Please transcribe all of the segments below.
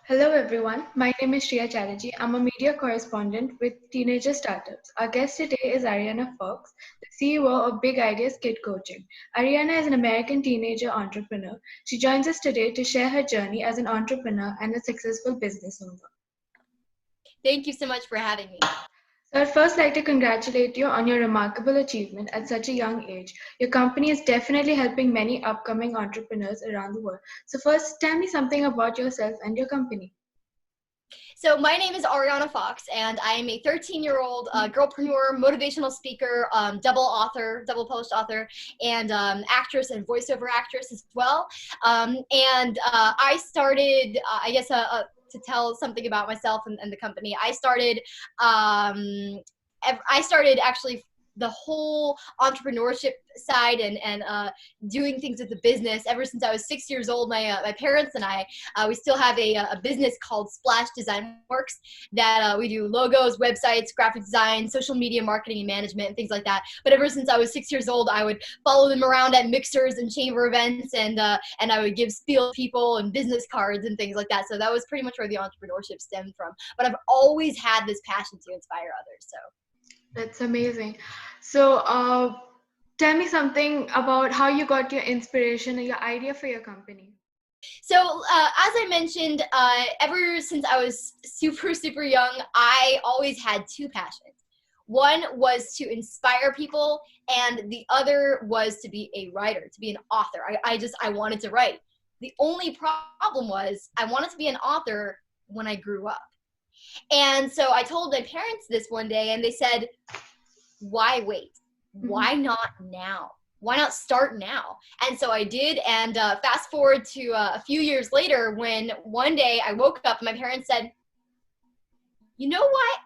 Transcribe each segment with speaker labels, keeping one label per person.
Speaker 1: Hello everyone, my name is Sriya Chatterjee. I'm a media correspondent with Teenager Startups. Our guest today is Arianna Fox, the CEO of Big Ideas Kid Coaching. Arianna is an American teenager entrepreneur. She joins us today to share her journey as an entrepreneur and a successful business owner.
Speaker 2: Thank you so much for having me.
Speaker 1: So I'd first like to congratulate you on your remarkable achievement at such a young age. Your company is definitely helping many upcoming entrepreneurs around the world. So first, tell me something about yourself and your company.
Speaker 2: So my name is Arianna Fox, and I am a 13-year-old girlpreneur, motivational speaker, double published author, and actress and voiceover actress as well. I started, to tell something about myself and the company. I started actually the whole entrepreneurship side and doing things with the business ever since I was 6 years old. My parents and I, we still have a business called Splash Design Works that we do logos, websites, graphic design, social media marketing and management, and things like that. But ever since I was 6 years old, I would follow them around at mixers and chamber events, and I would give spiel to people and business cards and things like that. So that was pretty much where the entrepreneurship stemmed from. But I've always had this passion to inspire others. So.
Speaker 1: That's amazing. So, tell me something about how you got your inspiration or your idea for your company.
Speaker 2: So, as I mentioned, ever since I was super young, I always had two passions. One was to inspire people, and the other was to be a writer, to be an author. I wanted to write. The only problem was I wanted to be an author when I grew up. And so I told my parents this one day, and they said, why wait? Why not now? Why not start now? And so I did. And fast forward to a few years later, when one day I woke up and my parents said, you know what?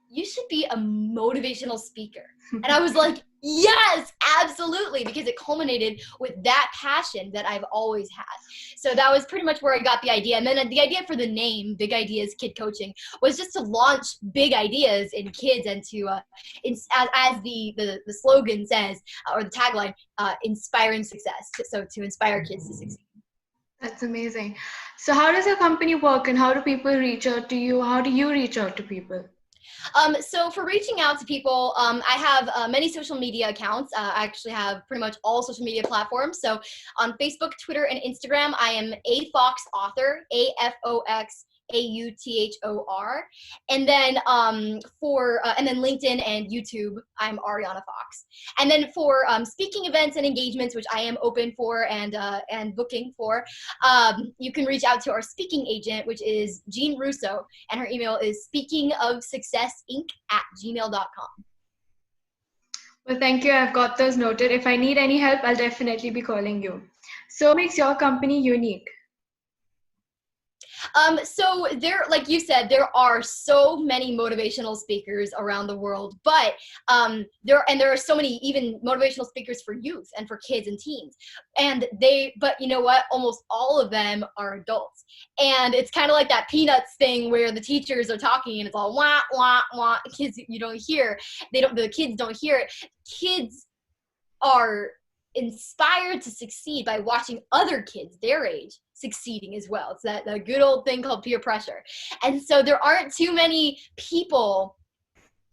Speaker 2: You should be a motivational speaker. And I was like, yes, absolutely, because it culminated with that passion that I've always had. So that was pretty much where I got the idea. And then the idea for the name, Big Ideas Kid Coaching, was just to launch big ideas in kids and to, as the slogan says, or the tagline, inspiring success. So to inspire kids to succeed.
Speaker 1: That's amazing. So, how does your company work and how do people reach out to you? How do you reach out to people?
Speaker 2: So for reaching out to people, I have many social media accounts. I actually have pretty much all social media platforms. So on Facebook, Twitter, and Instagram, I am A Fox Author, AFOX. AUTHOR, and then and then LinkedIn and YouTube, I'm Arianna Fox. And then for speaking events and engagements, which I am open for and booking for, you can reach out to our speaking agent, which is Jean Russo, and her email is speakingofsuccessinc@gmail.com.
Speaker 1: Well, thank you. I've got those noted. If I need any help, I'll definitely be calling you. So, what makes your company unique?
Speaker 2: So there, like you said, there are so many motivational speakers around the world, but there are so many even motivational speakers for youth and for kids and teens. But you know what? Almost all of them are adults. And it's kind of like that Peanuts thing where the teachers are talking and it's all wah, wah, wah. Kids, you don't hear, the kids don't hear it. Kids are inspired to succeed by watching other kids their age succeeding as well. It's that good old thing called peer pressure. And so there aren't too many people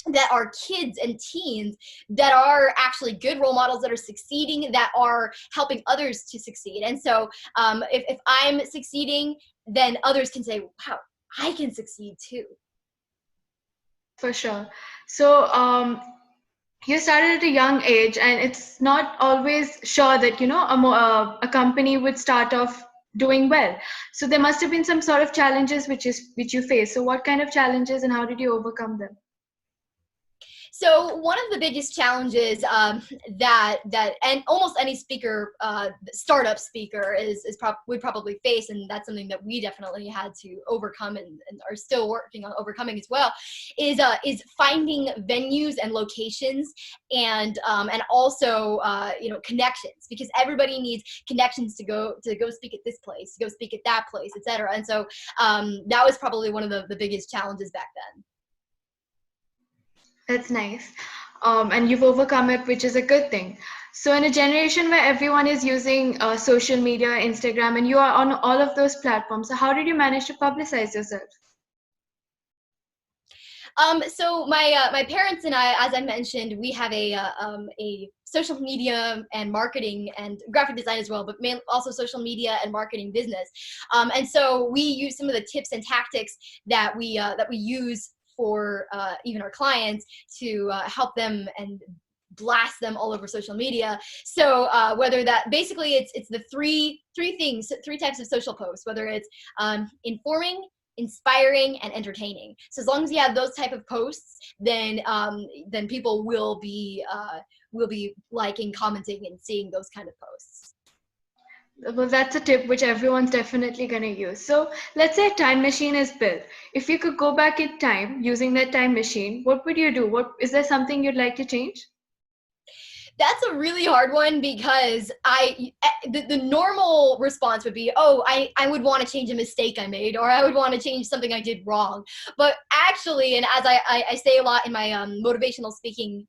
Speaker 2: that are kids and teens that are actually good role models, that are succeeding, that are helping others to succeed. And so if I'm succeeding, then others can say, wow, I can succeed too.
Speaker 1: For sure. So, you started at a young age, and it's not always sure that a company would start off doing well. So there must have been some sort of challenges which you face. So what kind of challenges and how did you overcome them?
Speaker 2: So one of the biggest challenges that and almost any speaker, startup speaker would probably face, and that's something that we definitely had to overcome and are still working on overcoming as well, is finding venues and locations and also connections, because everybody needs connections to go speak at this place, to go speak at that place, etc. And so that was probably one of the biggest challenges back then.
Speaker 1: That's nice. and you've overcome it, which is a good thing. So in a generation where everyone is using social media, Instagram, and you are on all of those platforms, so how did you manage to publicize yourself?
Speaker 2: So my parents and I, as I mentioned, we have a social media and marketing and graphic design as well, but also social media and marketing business. And so we use some of the tips and tactics that we use for even our clients to help them and blast them all over social media. So whether that basically it's the three things, three types of social posts, whether it's informing, inspiring, and entertaining. So as long as you have those type of posts, then people will be liking, commenting, and seeing those kind of posts.
Speaker 1: Well, that's a tip which everyone's definitely going to use. So let's say a time machine is built. If you could go back in time using that time machine, what would you do? What is there something you'd like to change?
Speaker 2: That's a really hard one because the normal response would be, oh, I would want to change a mistake I made, or I would want to change something I did wrong. But actually, and as I say a lot in my motivational speaking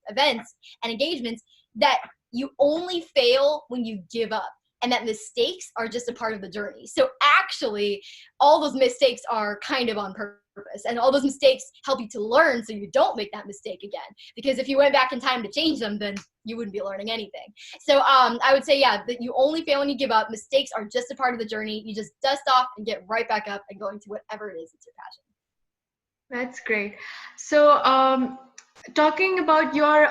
Speaker 2: events and engagements, that you only fail when you give up, and that mistakes are just a part of the journey. So actually, all those mistakes are kind of on purpose. And all those mistakes help you to learn so you don't make that mistake again. Because if you went back in time to change them, then you wouldn't be learning anything. So I would say, yeah, that you only fail when you give up. Mistakes are just a part of the journey. You just dust off and get right back up and go into whatever it is that's your passion.
Speaker 1: That's great. So talking about your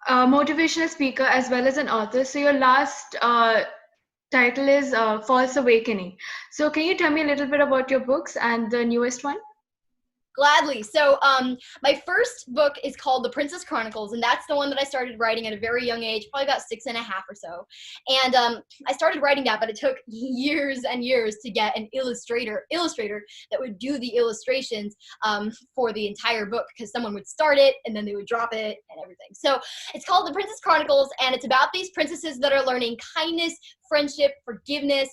Speaker 1: motivational speaker as well as an author, so your last title is False Awakening. So can you tell me a little bit about your books and the newest one?
Speaker 2: Gladly. So my first book is called The Princess Chronicles, and that's the one that I started writing at a very young age, probably about 6.5 or so. And I started writing that, but it took years and years to get an illustrator that would do the illustrations for the entire book, because someone would start it and then they would drop it and everything. So it's called The Princess Chronicles, and it's about these princesses that are learning kindness, friendship, forgiveness,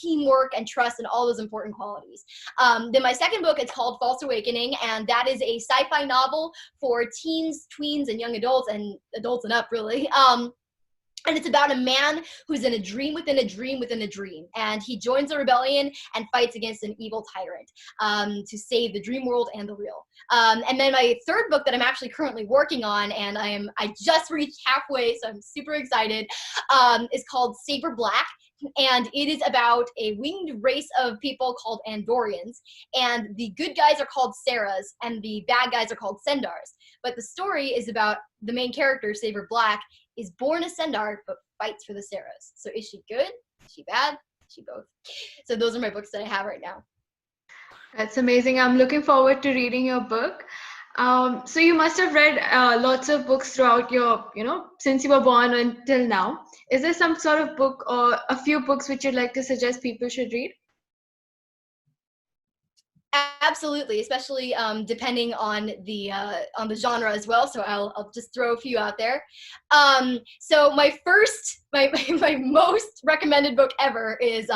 Speaker 2: teamwork, and trust, and all those important qualities. Then my second book is called False Awakening, and that is a sci-fi novel for teens, tweens, and young adults, and adults and up, really. And it's about a man who's in a dream within a dream within a dream. And he joins a rebellion and fights against an evil tyrant to save the dream world and the real. And then my third book that I'm actually currently working on, and I just reached halfway, so I'm super excited, is called Saber Black. And it is about a winged race of people called Andorians. And the good guys are called Sriyas, and the bad guys are called Sendars. But the story is about the main character, Saber Black, is born a Sendar, but fights for the Sriyas. So is she good? Is she bad? Is she both? So those are my books that I have right now.
Speaker 1: That's amazing. I'm looking forward to reading your book. So you must have read lots of books throughout your, since you were born until now. Is there some sort of book or a few books which you'd like to suggest people should read?
Speaker 2: Absolutely, especially depending on the genre as well. So I'll just throw a few out there. So my my most recommended book ever is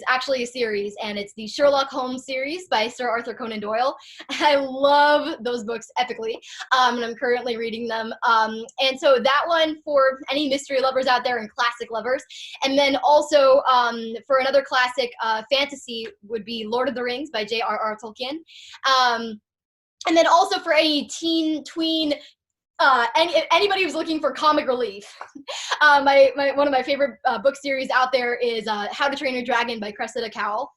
Speaker 2: actually a series, and it's the Sherlock Holmes series by Sir Arthur Conan Doyle. I love those books epically, and I'm currently reading them. And so that one for any mystery lovers out there and classic lovers, and then also for another classic fantasy would be Lord of the Rings by J.R.R. Tolkien. And then also for any teen, tween, anybody who's looking for comic relief, one of my favorite book series out there is How to Train Your Dragon by Cressida Cowell.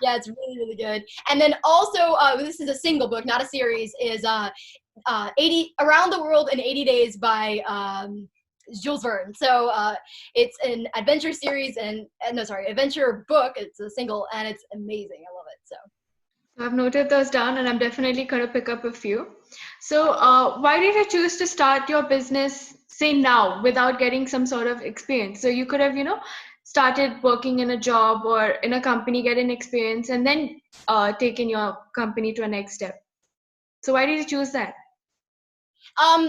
Speaker 2: Yeah, it's really, really good. And then also, this is a single book, not a series, is 80 Around the World in 80 Days by Jules Verne. So it's an adventure series adventure book. It's a single, and it's amazing. I love it. So
Speaker 1: I've noted those down, and I'm definitely going to pick up a few. So why did you choose to start your business, say now, without getting some sort of experience? So you could have, started working in a job or in a company, get an experience, and then taken your company to a next step. So why did you choose that?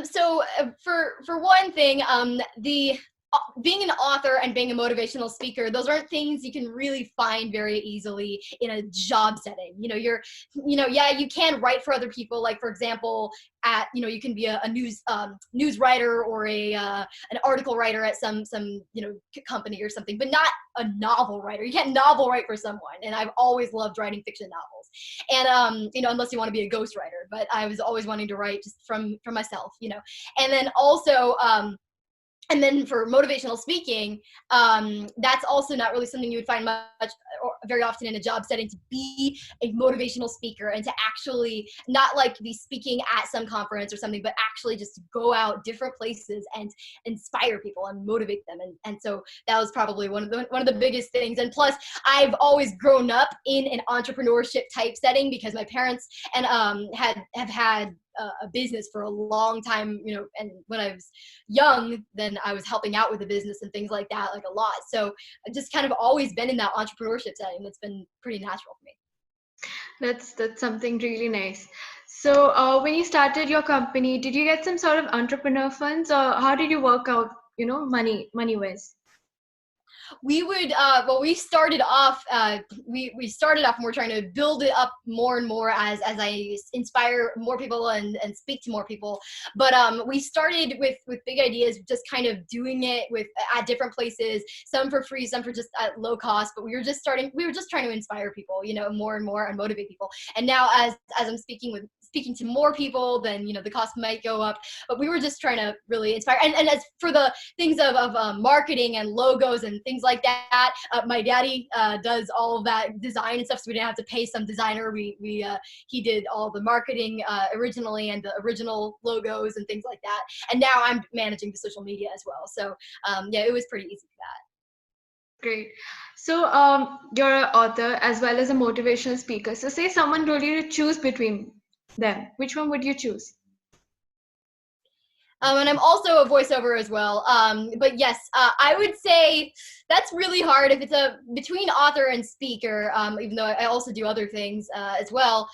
Speaker 2: So for one thing, the being an author and being a motivational speaker, those aren't things you can really find very easily in a job setting. Yeah, you can write for other people. Like, for example, you can be a news writer or an article writer at some company or something, but not a novel writer. You can't novel write for someone. And I've always loved writing fiction novels. And unless you want to be a ghostwriter, but I was always wanting to write just from myself. And then also and then for motivational speaking, that's also not really something you would find much or very often in a job setting, to be a motivational speaker and to actually not like be speaking at some conference or something, but actually just go out different places and inspire people and motivate them. And so that was probably one of the biggest things. And plus, I've always grown up in an entrepreneurship type setting because my parents and have had a business for a long time, and when I was young, then I was helping out with the business and things like that, like a lot. So I've just kind of always been in that entrepreneurship setting. That's been pretty natural for me.
Speaker 1: That's something really nice. So when you started your company, did you get some sort of entrepreneur funds, or how did you work out, money wise?
Speaker 2: We would we started off we started off and we're trying to build it up more and more as I inspire more people and speak to more people. But we started with big ideas, just kind of doing it at different places, some for free, some for just at low cost. But we were just trying to inspire people, more and more, and motivate people. And now as I'm speaking to more people, then the cost might go up, but we were just trying to really inspire. And as for the things of marketing and logos and things like that, my daddy does all of that design and stuff, so we didn't have to pay some designer. He did all the marketing originally, and the original logos and things like that. And now I'm managing the social media as well. So yeah, it was pretty easy for that.
Speaker 1: Great. So you're an author as well as a motivational speaker. So say someone told you to choose between them, which one would you choose?
Speaker 2: And I'm also a voiceover as well. But yes, I would say that's really hard if it's between author and speaker, even though I also do other things as well.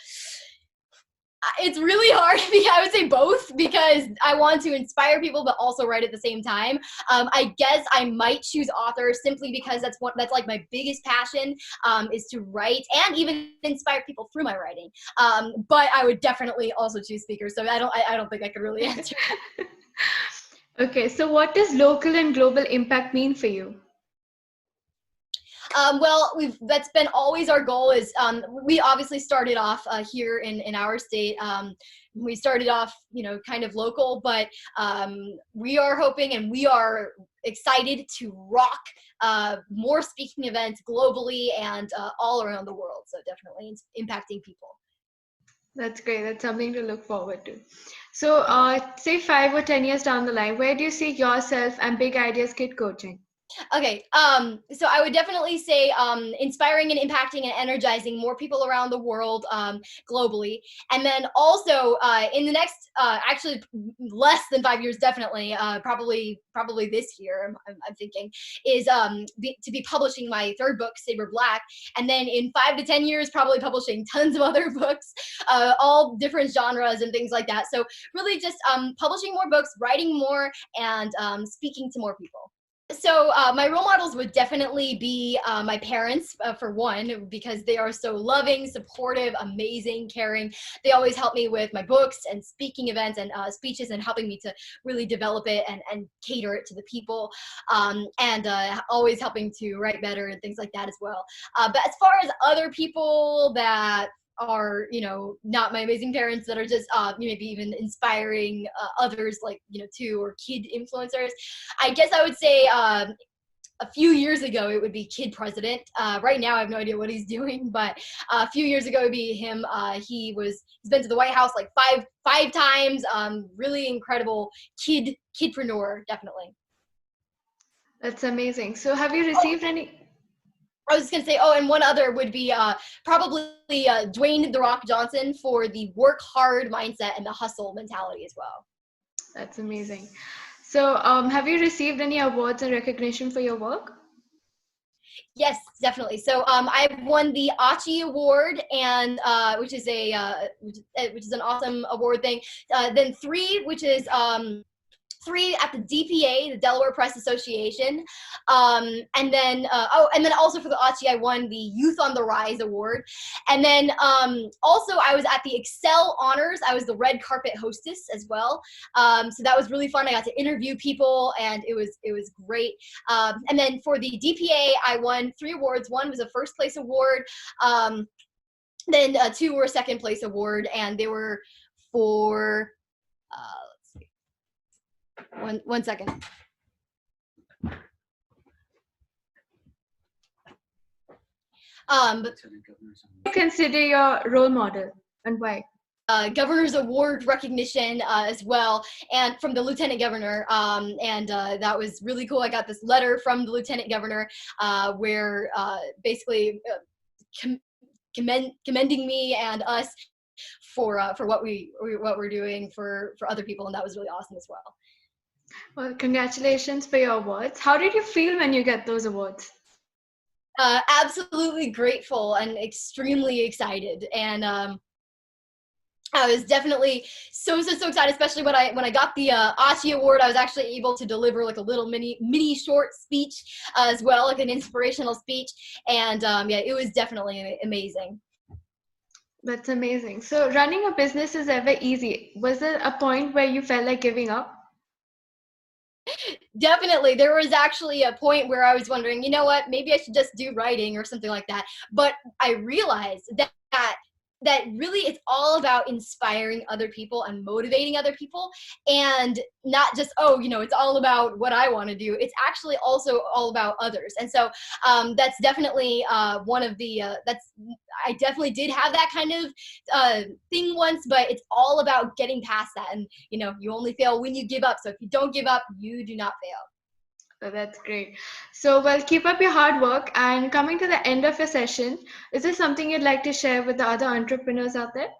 Speaker 2: It's really hard. I would say both, because I want to inspire people but also write at the same time. I guess I might choose author simply because that's like my biggest passion, is to write and even inspire people through my writing. But I would definitely also choose speaker. So I don't think I could really answer.
Speaker 1: Okay, so what does local and global impact mean for you?
Speaker 2: Well, that's been always our goal. Is we obviously started off here in our state. We started off, kind of local, but we are hoping and we are excited to rock more speaking events globally and all around the world. So definitely it's impacting people.
Speaker 1: That's great. That's something to look forward to. So say 5 or 10 years down the line, where do you see yourself and Big Ideas Kid coaching?
Speaker 2: Okay, so I would definitely say inspiring and impacting and energizing more people around the world, globally. And then also in the next, actually less than 5 years, definitely, probably this year, I'm thinking, is to be publishing my third book, Saber Black. And then in 5 to 10 years, probably publishing tons of other books, all different genres and things like that. So really just publishing more books, writing more, and speaking to more people. So my role models would definitely be my parents, for one, because they are so loving, supportive, amazing, caring. They always help me with my books and speaking events and speeches, and helping me to really develop it and cater it to the people, and always helping to write better and things like that as well. But as far as other people that are not my amazing parents, that are just maybe even inspiring others, like too, or kid influencers, I guess I would say a few years ago it would be Kid President. Right now I have no idea what he's doing, but a few years ago it would be him. He's been to the White House like five times. Really incredible kidpreneur, definitely.
Speaker 1: That's amazing. So have you received any?
Speaker 2: I was just going to say, and one other would be probably Dwayne "The Rock" Johnson, for the work hard mindset and the hustle mentality as well.
Speaker 1: That's amazing. So have you received any awards and recognition for your work?
Speaker 2: Yes, definitely. So I've won the Achi Award, and which is an awesome award thing. Then 3, which is 3 at the DPA, the Delaware Press Association, and then also for the Achi, I won the Youth on the Rise Award, and then also I was at the Excel Honors. I was the red carpet hostess as well, so that was really fun. I got to interview people, and it was great. And then for the DPA, I won 3 awards. 1 was a first place award. Then 2 were a second place award, and they were for let's see, one second.
Speaker 1: You consider your role model, and why?
Speaker 2: Governor's award recognition as well, and from the lieutenant governor, and that was really cool. I got this letter from the lieutenant governor where basically commending me and us for what we're doing for other people, and that was really awesome as well.
Speaker 1: Well, congratulations for your awards. How did you feel when you get those awards?
Speaker 2: Absolutely grateful and extremely excited, and I was definitely so excited, especially when I got the Achi Award. I was actually able to deliver like a little mini short speech as well, like an inspirational speech, and yeah, it was definitely amazing.
Speaker 1: That's amazing. So running a business is ever easy. Was there a point where you felt like giving up?
Speaker 2: Definitely. There was actually a point where I was wondering, you know what, maybe I should just do writing or something like that. But I realized that really it's all about inspiring other people and motivating other people, and not just, oh, it's all about what I want to do. It's actually also all about others. And so that's definitely one of the I definitely did have that kind of thing once, but it's all about getting past that. And you only fail when you give up. So if you don't give up, you do not fail.
Speaker 1: Oh, that's great. So, well, keep up your hard work. And coming to the end of your session, is there something you'd like to share with the other entrepreneurs out there?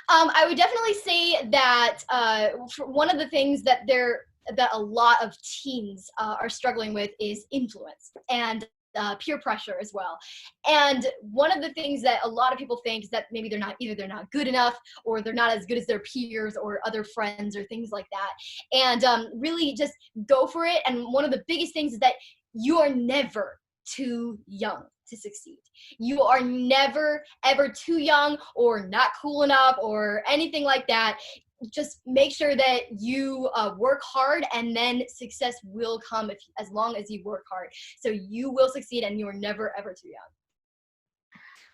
Speaker 2: I would definitely say that one of the things that a lot of teens are struggling with is influence and peer pressure as well. And one of the things that a lot of people think is that maybe they're not good enough, or they're not as good as their peers or other friends or things like that. And really just go for it. And one of the biggest things is that you are never too young to succeed. You are never ever too young or not cool enough or anything like that. Just make sure that you work hard, and then success will come as long as you work hard. So you will succeed, and you are never ever too young.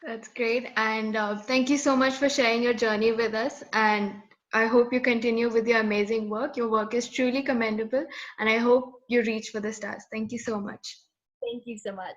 Speaker 1: That's great. And thank you so much for sharing your journey with us. And I hope you continue with your amazing work. Your work is truly commendable, and I hope you reach for the stars. Thank you so much.
Speaker 2: Thank you so much.